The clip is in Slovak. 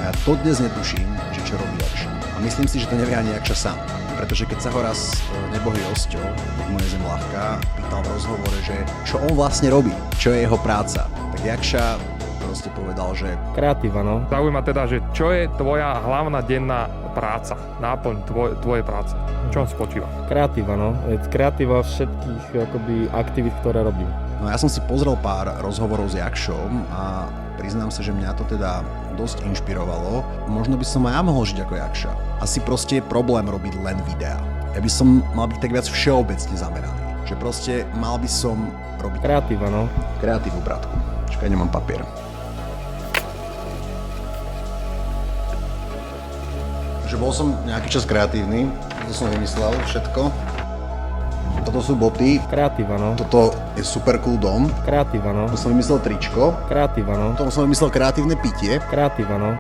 A ja dodnes netuším, že čo robí Jakša. A myslím si, že to nevie ani Jakša sám. Pretože keď sa ho raz nebohý Osťo, moje zem ľahká, pýtal v rozhovore, že čo on vlastne robí, čo je jeho práca, tak Jakša proste povedal, že kreatíva, no. Zaujíma teda, že čo je tvoja hlavná denná práca, náplň tvojej práce, v čom spočíva? Kreatíva, no. Je kreatíva všetkých akoby aktivít, ktoré robím. No ja som si pozrel pár rozhovorov s Jakšom a priznám sa, že mňa to teda dosť inšpirovalo. Možno by som aj ja mohol žiť ako Jakša. Asi proste je problém robiť len videá. Ja by som mal byť tak viac všeobecne zameraný. Že proste mal by som robiť Kreatíva, no. kreatívu, bratku. Čakaj, nemám papier. Takže bol som nejaký čas kreatívny. To som vymyslel všetko. Toto sú boty. Kreatíva, no. Toto je super cool dom. Kreatíva, no. To som vymyslel tričko. Kreatíva, no. Potom som vymyslel kreatívne pitie. Kreatíva, no.